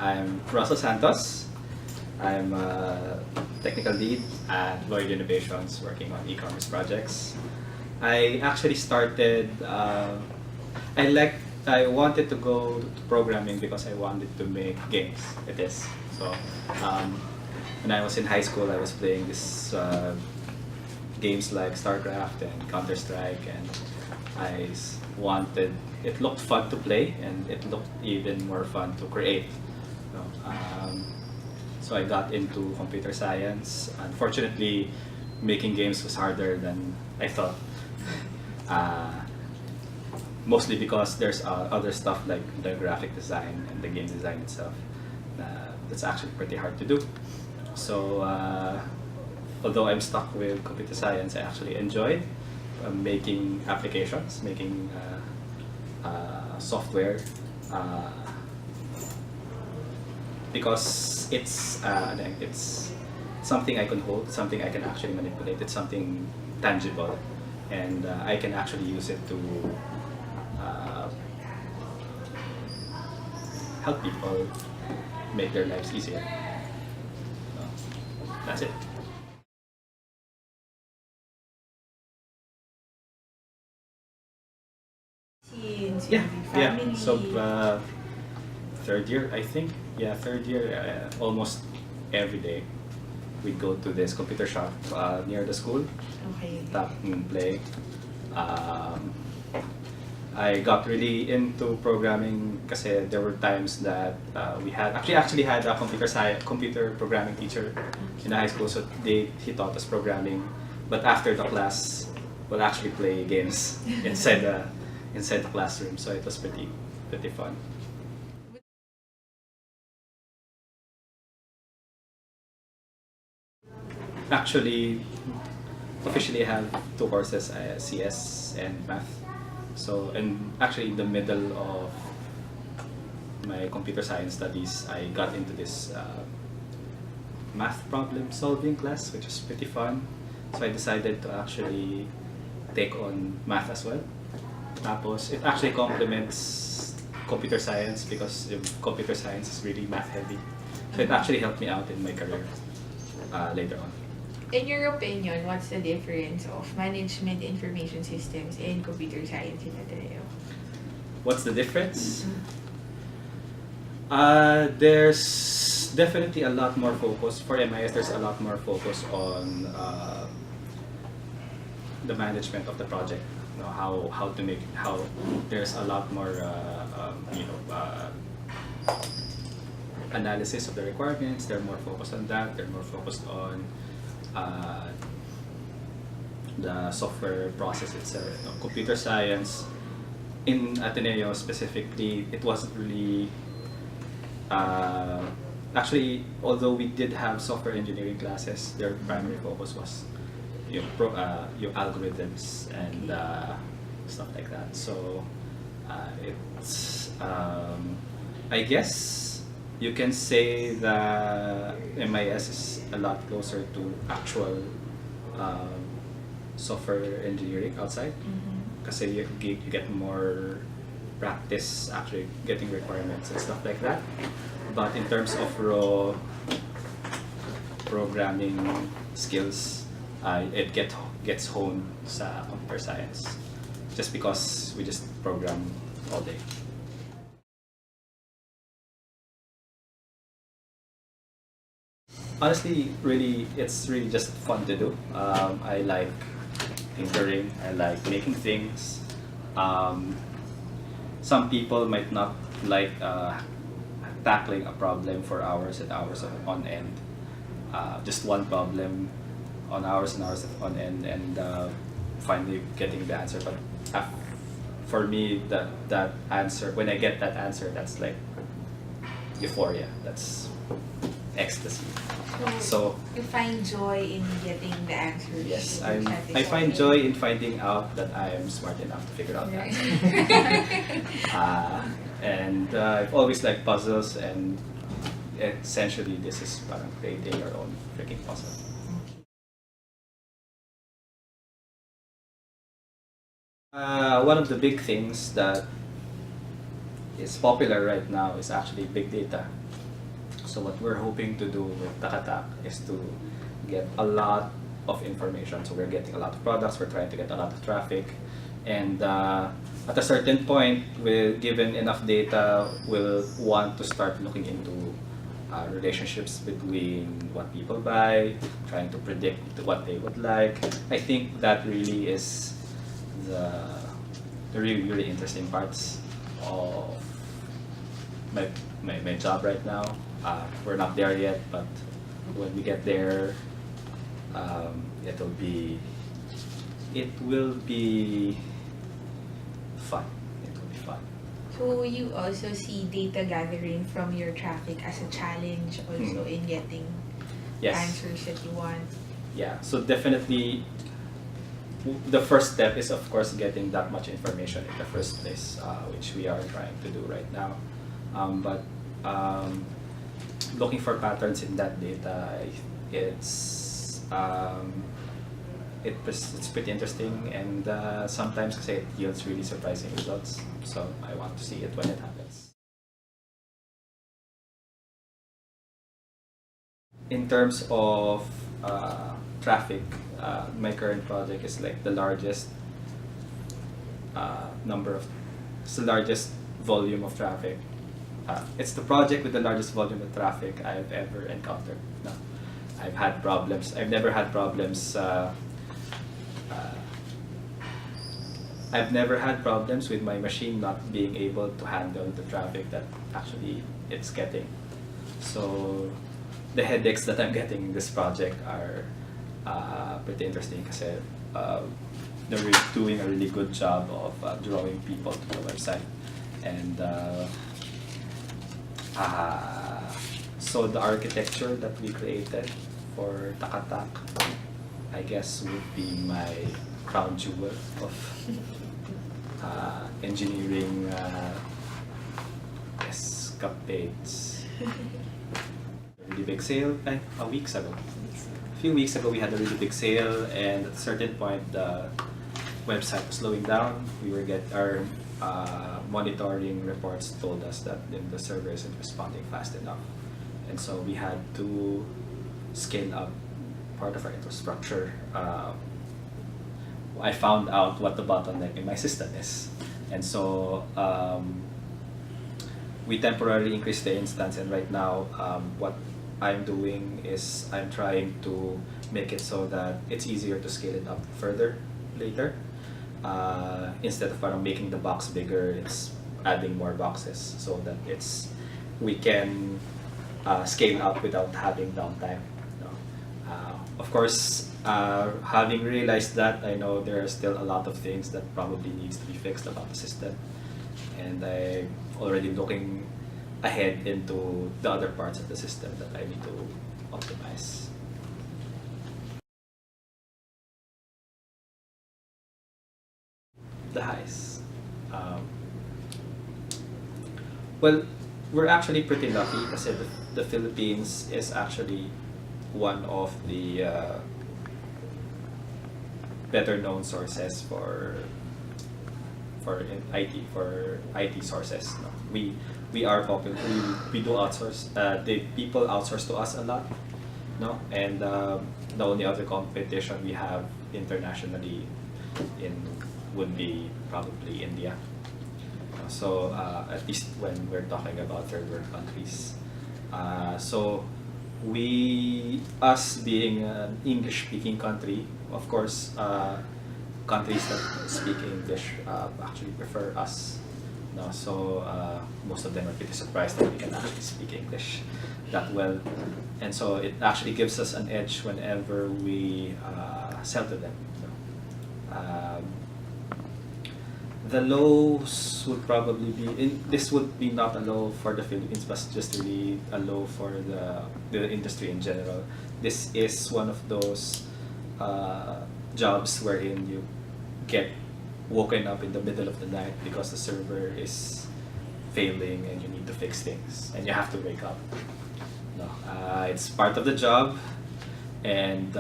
I'm Russell Santos. I'm a technical lead at Lloyd Innovations working on e-commerce projects. I actually started, I wanted to go to programming because I wanted to make games. It is. So when I was in high school, I was playing this games like StarCraft and Counter-Strike, and wanted, it looked fun to play and it looked even more fun to create. So I got into computer science. Unfortunately, making games was harder than I thought. Mostly because there's other stuff like the graphic design and the game design itself. That's actually pretty hard to do. So although I'm stuck with computer science, I actually enjoyed making applications, making software, because it's something I can hold, something I can actually manipulate. It's something tangible, and I can actually use it to help people make their lives easier. So, that's it. Yeah. So third year, I think. Yeah, third year, almost every day we go to this computer shop near the school. Okay. Tap and play. I got really into programming kasi there were times that we had actually had a computer programming teacher in high school, so he taught us programming, but after the class we'll actually play games inside the classroom, so it was pretty fun. Actually, officially I have two courses, CS and math. So, and actually in the middle of my computer science studies, I got into this math problem solving class, which was pretty fun. So I decided to actually take on math as well. Tapos, it actually complements computer science because computer science is really math heavy. So it actually helped me out in my career later on. In your opinion, what's the difference of management information systems and computer science in Ateneo? What's the difference? There's definitely a lot more focus for MIS. There's a lot more focus on the management of the project. You know, how to make how there's a lot more analysis of the requirements. They're more focused on that. They're more focused on the software process itself. You know, computer science in Ateneo specifically, it wasn't really actually, although we did have software engineering classes, their primary focus was your algorithms and stuff like that. So it's I guess you can say that MIS is a lot closer to actual software engineering outside, because you get more practice actually getting requirements and stuff like that. But in terms of raw programming skills, it gets honed sa computer science, just because we just program all day. Honestly, it's really just fun to do. I like tinkering. I like making things. Some people might not like tackling a problem for hours and hours on end. Just one problem on hours and hours on end, and finally getting the answer. But for me, that answer, when I get that answer, that's like euphoria. That's ecstasy. So you find joy in getting the answers. yes, I find joy in finding out that I am smart enough to figure out the answer. And I've always liked puzzles, and essentially this is parang creating your own freaking puzzle. One of the big things that is popular right now is actually big data. So what we're hoping to do with Takatack is to get a lot of information. So we're getting a lot of products, we're trying to get a lot of traffic, and at a certain point, given enough data, we'll want to start looking into relationships between what people buy, trying to predict what they would like. I think that really is the really, really interesting parts of my job right now. We're not there yet, but when we get there, it will be fun. It will be fun. So you also see data gathering from your traffic as a challenge also in getting Yes. answers that you want. Yeah, so definitely the first step is, of course, getting that much information in the first place, which we are trying to do right now. But looking for patterns in that data, it's pretty interesting, and sometimes kasi it yields really surprising results. So I want to see it when it happens. In terms of traffic, my current project is like the largest it's the largest volume of traffic. It's the project with the largest volume of traffic I've ever encountered. No, I've had problems. I've never had problems. I've never had problems with my machine not being able to handle the traffic that actually it's getting. So the headaches that I'm getting in this project are pretty interesting because they're really doing a really good job of drawing people to the website. And so the architecture that we created for Takatack, I guess, would be my crown jewel of engineering escapades. A really big sale, a few weeks ago we had a really big sale, and at a certain point the website was slowing down. Our monitoring reports told us that the server isn't responding fast enough, and so we had to scale up part of our infrastructure. I found out what the bottleneck in my system is, and so we temporarily increased the instance, and right now what I'm doing is I'm trying to make it so that it's easier to scale it up further later. Instead of making the box bigger, it's adding more boxes so that we can scale up without having downtime. Of course, having realized that, I know there are still a lot of things that probably needs to be fixed about the system, and I'm already looking ahead into the other parts of the system that I need to optimize. The highs. Well, we're actually pretty lucky kasi the Philippines is actually one of the better known sources for IT sources. No? We are popular. We do outsource. The people outsource to us a lot, no? And the only other competition we have internationally would be probably India. So at least when we're talking about third world countries. So us being an English-speaking country, of course, countries that speak English actually prefer us. No? So most of them are pretty surprised that we can actually speak English that well. And so it actually gives us an edge whenever we sell to them. The lows would probably be, this would be not a low for the Philippines, but just really a low for the industry in general. This is one of those jobs wherein you get woken up in the middle of the night because the server is failing and you need to fix things and you have to wake up. No, it's part of the job, and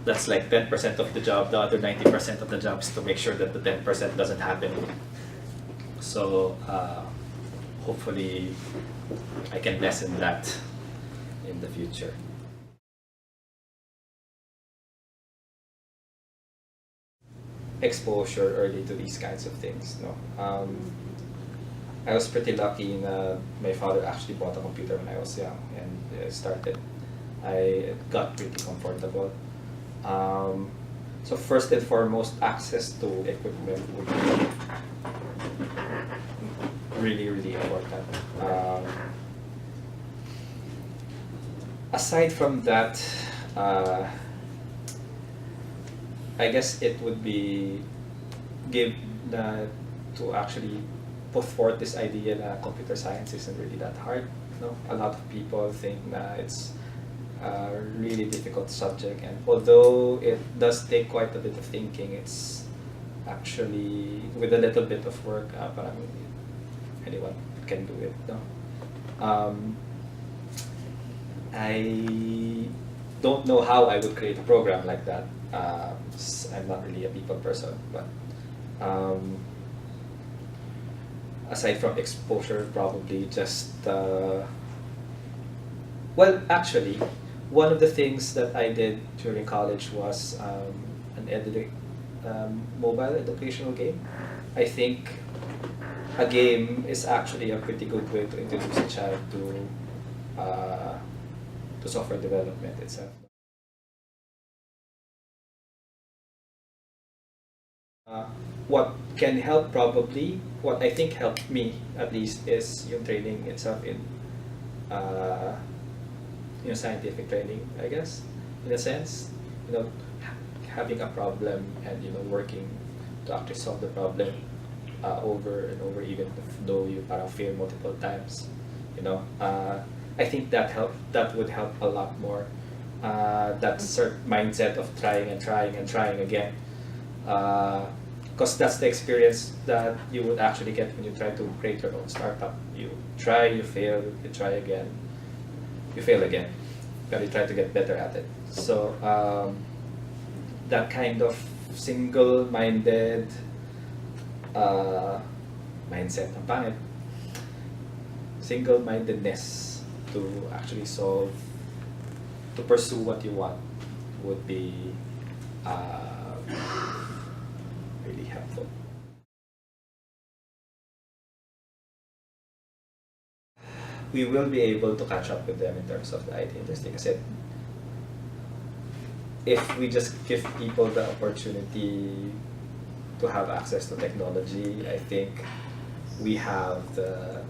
that's like 10% of the job. The other 90% of the job is to make sure that the 10% doesn't happen. So hopefully I can lessen that in the future. Exposure early to these kinds of things. No, I was pretty lucky in my father actually bought a computer when I was young and started. I got pretty comfortable. So first and foremost, access to equipment would be really, really important. Aside from that, I guess it would be give to actually put forth this idea that computer science isn't really that hard. No, a lot of people think that it's a really difficult subject, and although it does take quite a bit of thinking, it's actually with a little bit of work, parang anyone can do it. No, I don't know how I would create a program like that. I'm not really a people person, but aside from exposure, probably just well, actually, one of the things that I did during college was an mobile educational game. I think a game is actually a pretty good way to introduce a child to software development itself. What can help probably, what I think helped me at least is yung training itself in scientific training, I guess, in a sense, having a problem and working to actually solve the problem over and over, even though you parang fail multiple times, I think that would help a lot more. That certain mindset of trying and trying and trying again, because that's the experience that you would actually get when you try to create your own startup. You try, you fail, you try again, you fail again, but you try to get better at it. So that kind of single-minded mindset, ang pangit, single-mindedness to actually to pursue what you want would be really helpful. We will be able to catch up with them in terms of the IT industry. Kasi if we just give people the opportunity to have access to technology, I think we have the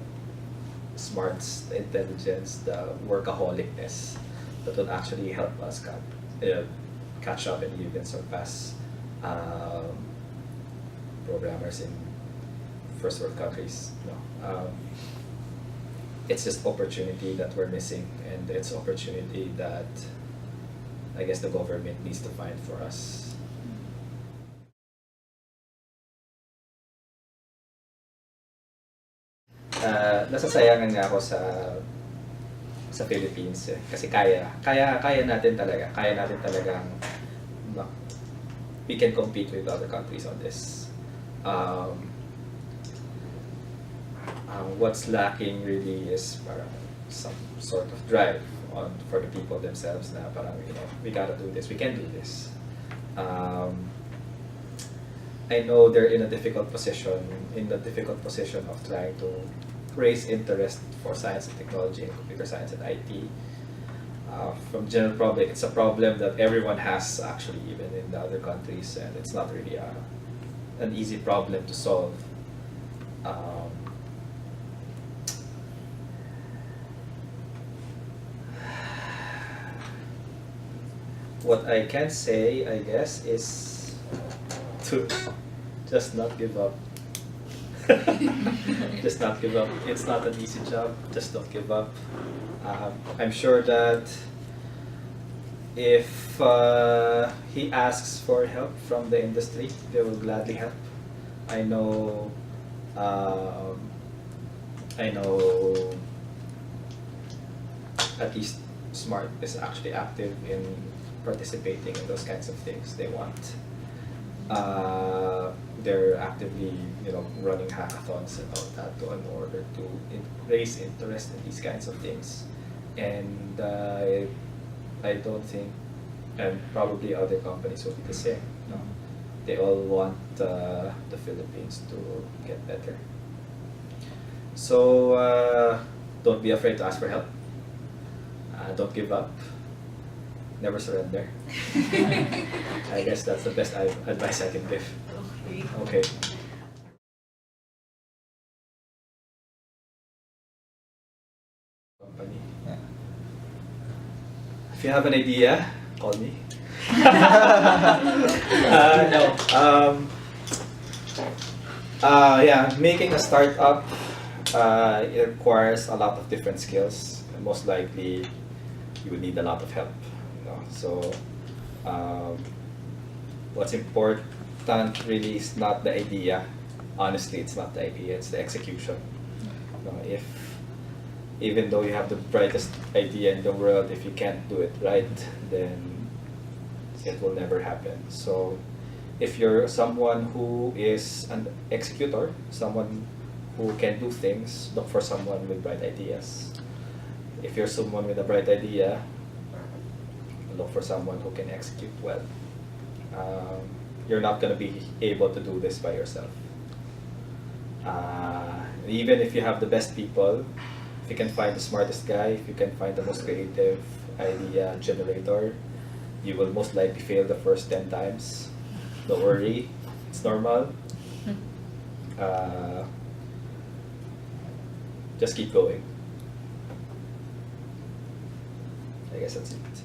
smarts, the intelligence, the workaholicness that will actually help us catch up and even surpass programmers in first world countries. It's just opportunity that we're missing, and it's opportunity that I guess the government needs to find for us. Nasasayangan nga ako sa Philippines kasi kaya natin talagang we can compete with other countries on this. What's lacking really is parang some sort of drive for the people themselves na parang we gotta do this, we can do this. I know they're in the difficult position of trying to raise interest for science and technology and computer science and IT. From general public, it's a problem that everyone has actually, even in the other countries, and it's not really an easy problem to solve. What I can say, I guess, is to just not give up. Just not give up. It's not an easy job. Just don't give up. I'm sure that if he asks for help from the industry, they will gladly help. I know at least Smart is actually active in participating in those kinds of things. They want They're actively, running hackathons and all that in order to raise interest in these kinds of things. And I don't think, and probably other companies will be the same. They all want the Philippines to get better. So don't be afraid to ask for help. Don't give up. Never surrender. I guess that's the best advice I can give. Okay. Okay. Company. Yeah. If you have an idea, call me. No. Yeah, making a startup it requires a lot of different skills. And most likely, you would need a lot of help. So, what's important really is not the idea. Honestly, it's not the idea; it's the execution. If even though you have the brightest idea in the world, if you can't do it right, then it will never happen. So if you're someone who is an executor, someone who can do things, look for someone with bright ideas. If you're someone with a bright idea, look for someone who can execute well. You're not going to be able to do this by yourself. Even if you have the best people, if you can find the smartest guy, if you can find the most creative idea generator, you will most likely fail the first 10 times. Don't worry, it's normal. Just keep going. I guess that's it.